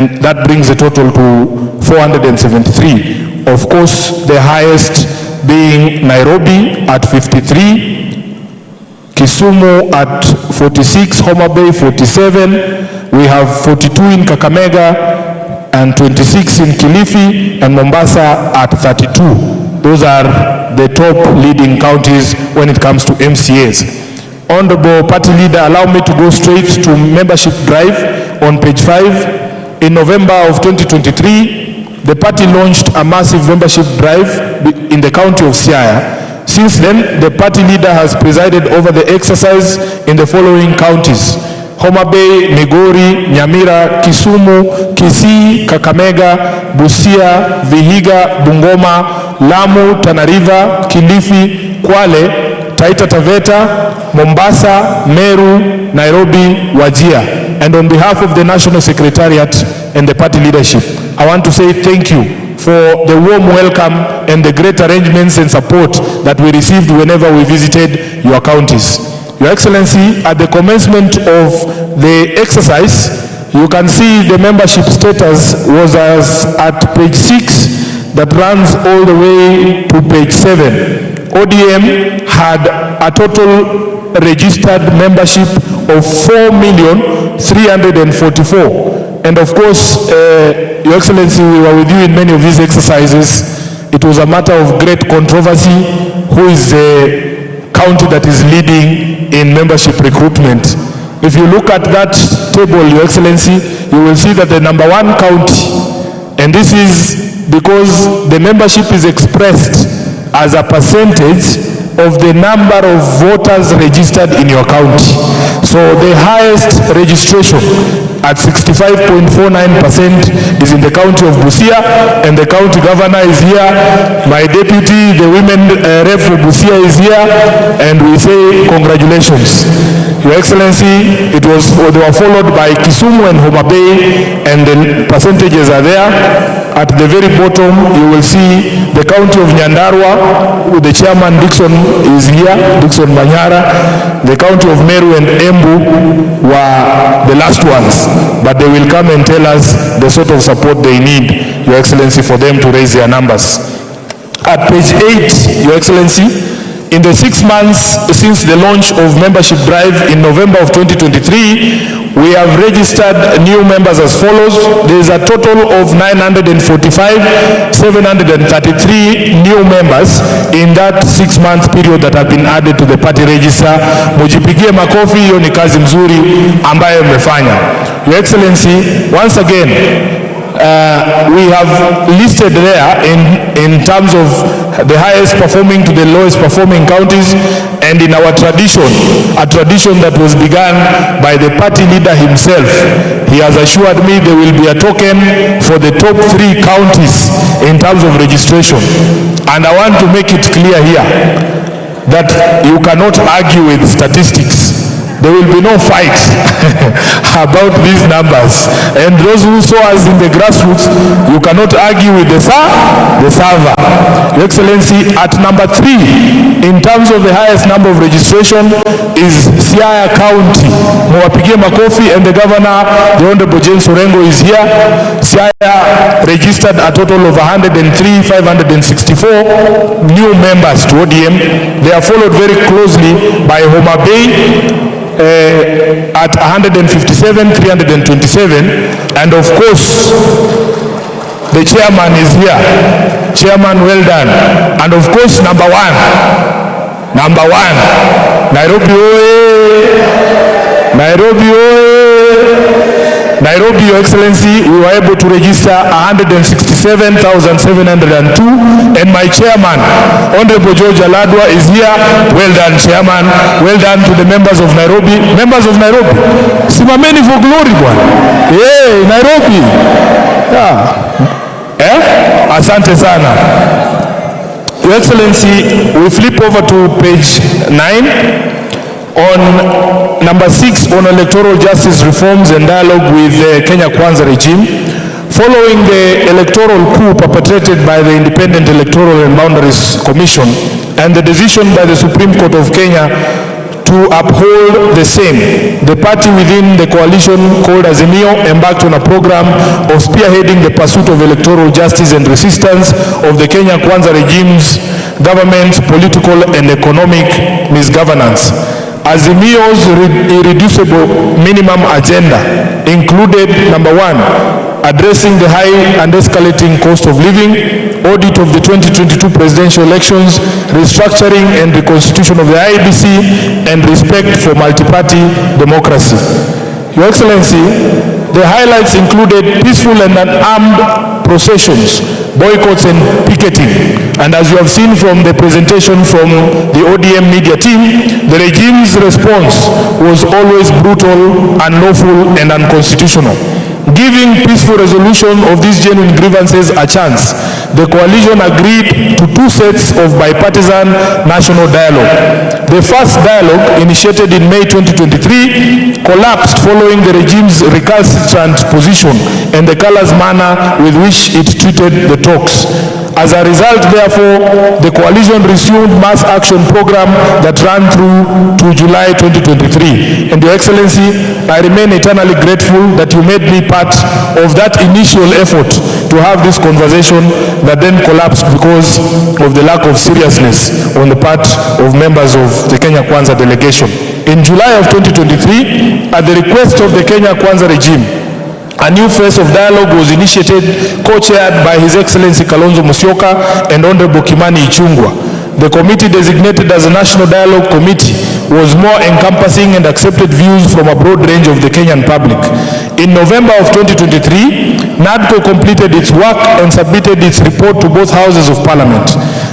That brings the total to 473. Of course, the highest being Nairobi at 53, Kisumu at 46, Homa Bay 47, we have 42 in Kakamega and 26 in Kilifi, and Mombasa at 32. Those are the top leading counties when it comes to MCAs. Honorable Party Leader, allow me to go straight to membership drive on page 5. In November of 2023, the party launched a massive membership drive in the county of Siaya. Since then, the party leader has presided over the exercise in the following counties: Homa Bay, Migori, Nyamira, Kisumu, Kisii, Kakamega, Busia, Vihiga, Bungoma, Lamu, Tana River, Kilifi, Kwale, Taita Taveta, Mombasa, Meru, Nairobi, Wajir. And on behalf of the National Secretariat and the party leadership, I want to say thank you for the warm welcome and the great arrangements and support that we received whenever we visited your counties. Your Excellency, at the commencement of the exercise, you can see the membership status was at page 6 that runs all the way to page 7. ODM had a total registered membership of 4,344,000. And of course, Your Excellency, we were with you in many of these exercises. It was a matter of great controversy. Who is the county that is leading in membership recruitment? If you look at that table, Your Excellency, you will see that the number 1 county, and this is because the membership is expressed as a percentage of the number of voters registered in your county. So the highest registration at 65.49% is in the county of Busia, and the county governor is here. My deputy, the women rep for Busia, is here, and we say congratulations. Your Excellency, they were followed by Kisumu and Homa Bay, and the percentages are there. At the very bottom, you will see the county of Nyandarua, with the chairman Dixon is here, Dixon Manyora. The county of Meru and Embu were the last ones, but they will come and tell us the sort of support they need, Your Excellency, for them to raise their numbers. At page 8, Your Excellency, in the 6 months since the launch of membership drive in November of 2023, we have registered new members as follows. There is a total of 945,733 new members in that 6-month period that have been added to the party register. Mujipigie makofi, hiyo ni kazi mzuri ambayo mmefanya. Your Excellency, once again, we have listed there in terms of the highest performing to the lowest performing counties, and in our tradition, a tradition that was begun by the party leader himself, he has assured me there will be a token for the top 3 counties in terms of registration. And I want to make it clear here that you cannot argue with statistics. There will be no fight about these numbers. And those who saw us in the grassroots, you cannot argue with the server. Your Excellency, at number 3, in terms of the highest number of registration, is Siaya County. Mwapigie makofi, and the governor, the Honorable James Orengo, is here. Siaya registered a total of 103,564 new members to ODM. They are followed very closely by Homa Bay, at 157,327, and of course the chairman is here. Chairman, well done. And of course number one, Nairobi oye, Nairobi oye. Nairobi, Your Excellency, we were able to register 167,702, and my chairman, Honorable George Aladwa, is here. Well done, Chairman. Well done to the members of Nairobi. Members of Nairobi, simameni for glory, bwana. Hey, Nairobi. Yeah. Asante sana. Your Excellency, we flip over to page 9. On number 6, on electoral justice reforms and dialogue with the Kenya Kwanza regime. Following the electoral coup perpetrated by the Independent Electoral and Boundaries Commission and the decision by the Supreme Court of Kenya to uphold the same. The party within the coalition called Azimio embarked on a program of spearheading the pursuit of electoral justice and resistance of the Kenya Kwanza regime's government's political and economic misgovernance. Azimio's irreducible minimum agenda included, number one, addressing the high and escalating cost of living, audit of the 2022 presidential elections, restructuring and reconstitution of the IEBC, and respect for multi-party democracy. Your Excellency, the highlights included peaceful and unarmed processions, boycotts and picketing. And as you have seen from the presentation from the ODM media team, the regime's response was always brutal, unlawful and unconstitutional. Giving peaceful resolution of these genuine grievances a chance, the coalition agreed to 2 sets of bipartisan national dialogue. The first dialogue, initiated in May 2023, collapsed following the regime's recalcitrant position and the callous manner with which it treated the talks. As a result, therefore, the coalition resumed mass action program that ran through to July 2023. And Your Excellency, I remain eternally grateful that you made me part of that initial effort to have this conversation that then collapsed because of the lack of seriousness on the part of members of the Kenya Kwanza delegation. In July of 2023, at the request of the Kenya Kwanza regime, a new phase of dialogue was initiated, co-chaired by His Excellency Kalonzo Musyoka and Honorable Kimani Ichung'wah. The committee, designated as a National Dialogue Committee, was more encompassing and accepted views from a broad range of the Kenyan public. In November of 2023, NADCO completed its work and submitted its report to both houses of parliament.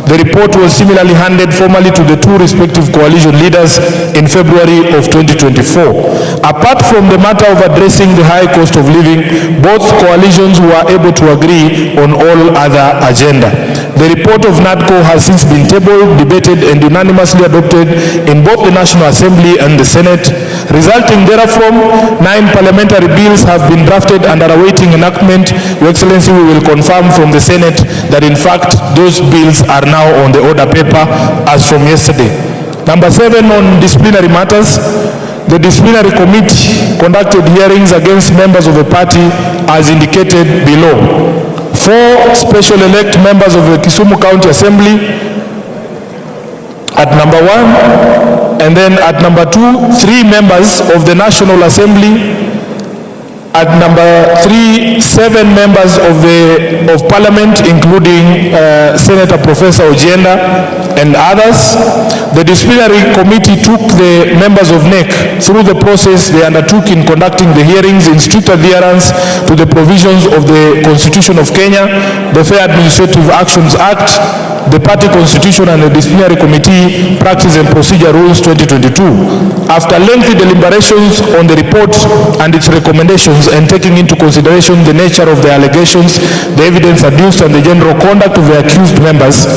The report was similarly handed formally to the 2 respective coalition leaders in February of 2024. Apart from the matter of addressing the high cost of living, both coalitions were able to agree on all other agenda. The report of NADCO has since been tabled, debated and unanimously adopted in both the National Assembly and the Senate. Resulting therefrom, 9 parliamentary bills have been drafted and are awaiting enactment. Your Excellency, we will confirm from the Senate that in fact those bills are now on the order paper as from yesterday. Number 7, on disciplinary matters. The disciplinary committee conducted hearings against members of the party as indicated below. 4 special elect members of the Kisumu County Assembly at number 1, and then at number 2, 3 members of the National Assembly. At number 3, 7 members of Parliament, including Senator Professor Ojienda and others. The disciplinary committee took the members of NEC through the process they undertook in conducting the hearings in strict adherence to the provisions of the Constitution of Kenya, the Fair Administrative Actions Act, the Party Constitution and the Disciplinary Committee Practice and Procedure Rules 2022. After lengthy deliberations on the report and its recommendations and taking into consideration the nature of the allegations, the evidence adduced and the general conduct of the accused members,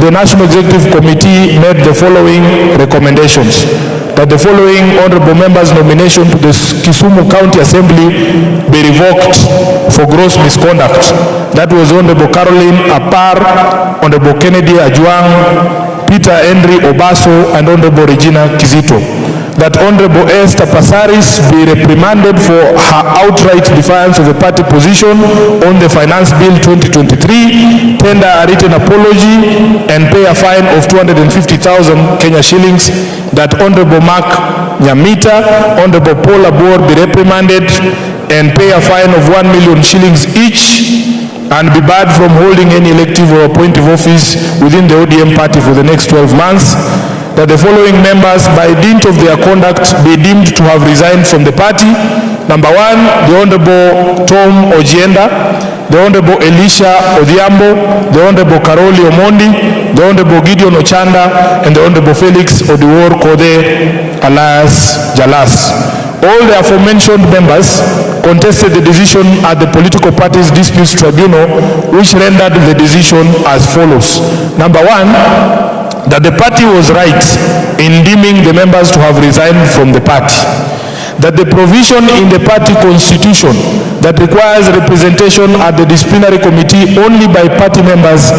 the National Executive Committee made the following recommendations: that the following honorable members' nomination to the Kisumu County Assembly be revoked for gross misconduct. That was Honorable Caroline Apar, Honorable Kennedy Ajuang, Peter Henry Obaso, and Honorable Regina Kizito. That Honorable Esther Passaris be reprimanded for her outright defiance of the party position on the Finance Bill 2023, tender a written apology, and pay a fine of 250,000 Kenya shillings. That Honorable Mark Nyamita, Honorable Paul Abor be reprimanded and pay a fine of 1 million shillings each, and be barred from holding any elective or appointive office within the ODM party for the next 12 months. That the following members, by dint of their conduct, be deemed to have resigned from the party. Number 1, the Honorable Tom Ojienda, the Honorable Elisha Odhiambo, the Honorable Karoli Omondi, the Honorable Gideon Ochanda, and the Honorable Felix Odiwuor Kode alias Jalas. All the aforementioned members contested the decision at the Political Parties Disputes Tribunal, which rendered the decision as follows. Number 1, that the party was right in deeming the members to have resigned from the party. That the provision in the party constitution that requires representation at the disciplinary committee only by party members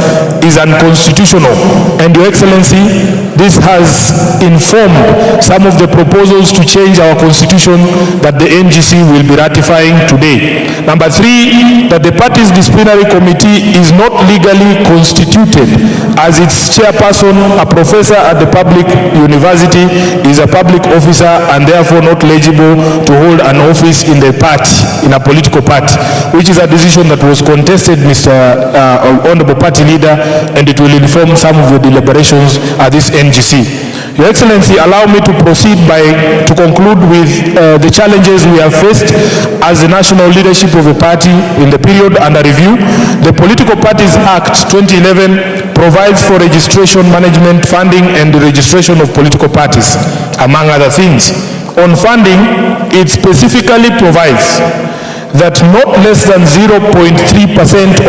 is unconstitutional. And Your Excellency, this has informed some of the proposals to change our constitution that the NGC will be ratifying today. Number 3, that the party's disciplinary committee is not legally constituted, as its chairperson, a professor at the public university, is a public officer and therefore not eligible to hold an office in the party, in a political party, which is a decision that was contested, Mr. Honorable Party Leader, and it will inform some of the deliberations at this NGC. Your Excellency, allow me to proceed to conclude with the challenges we have faced as the national leadership of a party in the period under review. The Political Parties Act 2011 provides for registration, management, funding, and the registration of political parties, among other things. On funding, it specifically provides that not less than 0.3%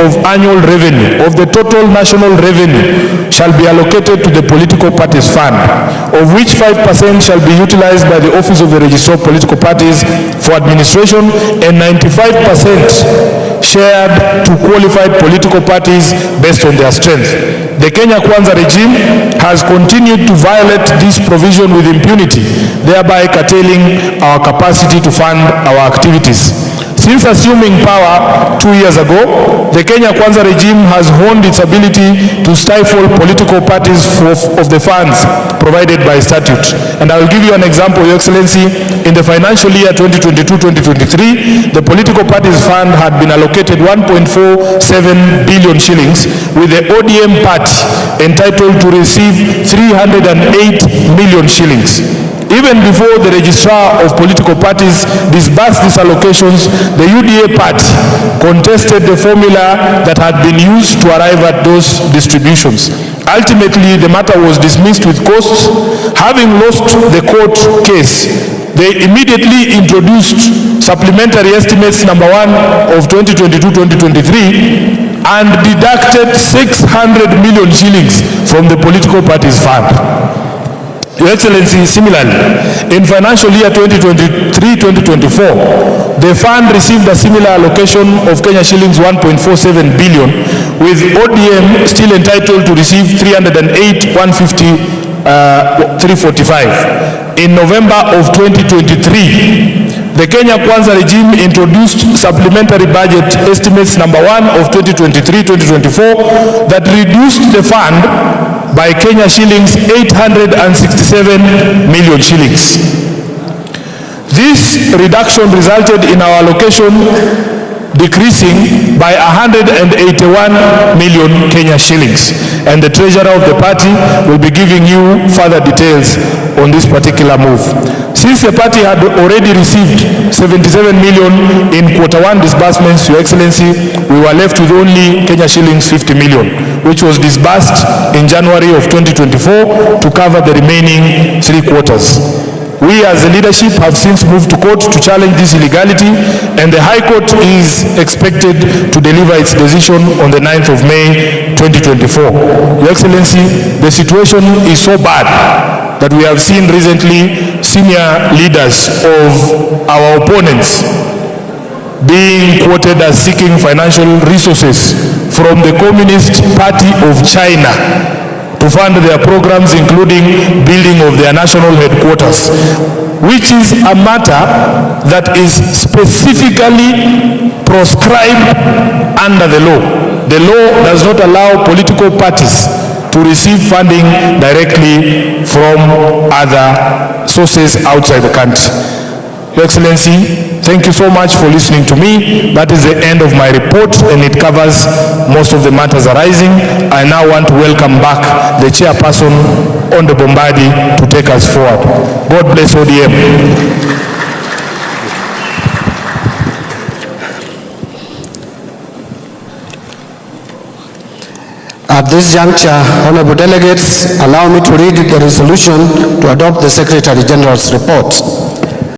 of annual revenue, of the total national revenue, shall be allocated to the political parties fund, of which 5% shall be utilized by the Office of the Registrar of Political Parties for administration, and 95% shared to qualified political parties based on their strength. The Kenya Kwanza regime has continued to violate this provision with impunity, thereby curtailing our capacity to fund our activities. Since assuming power 2 years ago, the Kenya Kwanza regime has honed its ability to stifle political parties of the funds provided by statute. And I will give you an example, Your Excellency. In the financial year 2022-2023, the political parties fund had been allocated 1.47 billion shillings, with the ODM party entitled to receive 308 million shillings. Even before the registrar of political parties disbursed these allocations, the UDA party contested the formula that had been used to arrive at those distributions. Ultimately, the matter was dismissed with costs. Having lost the court case, they immediately introduced supplementary estimates number 1 of 2022-2023 and deducted 600 million shillings from the political parties fund. Your Excellency, similarly, in financial year 2023-2024, the fund received a similar allocation of Kenya shillings 1.47 billion, with ODM still entitled to receive 308,150,345. In November of 2023, the Kenya Kwanza regime introduced supplementary budget estimates number 1 of 2023-2024 that reduced the fund by Kenya shillings 867 million shillings. This reduction resulted in our allocation decreasing by 181 million Kenya shillings, and the treasurer of the party will be giving you further details on this particular move. Since the party had already received 77 million in Q1 disbursements, Your Excellency, we were left with only Kenya shillings 50 million, which was disbursed in January of 2024 to cover the remaining 3 quarters. We as the leadership have since moved to court to challenge this illegality, and the High Court is expected to deliver its decision on the 9th of May 2024. Your Excellency, the situation is so bad that we have seen recently senior leaders of our opponents being quoted as seeking financial resources from the Communist Party of China to fund their programs, including building of their national headquarters, which is a matter that is specifically proscribed under the law. The law does not allow political parties to receive funding directly from other sources outside the country. Your Excellency, thank you so much for listening to me. That is the end of my report, and it covers most of the matters arising. I now want to welcome back the chairperson, Honorable Mbadi, to take us forward. God bless ODM. At this juncture, honorable delegates, allow me to read the resolution to adopt the Secretary General's report.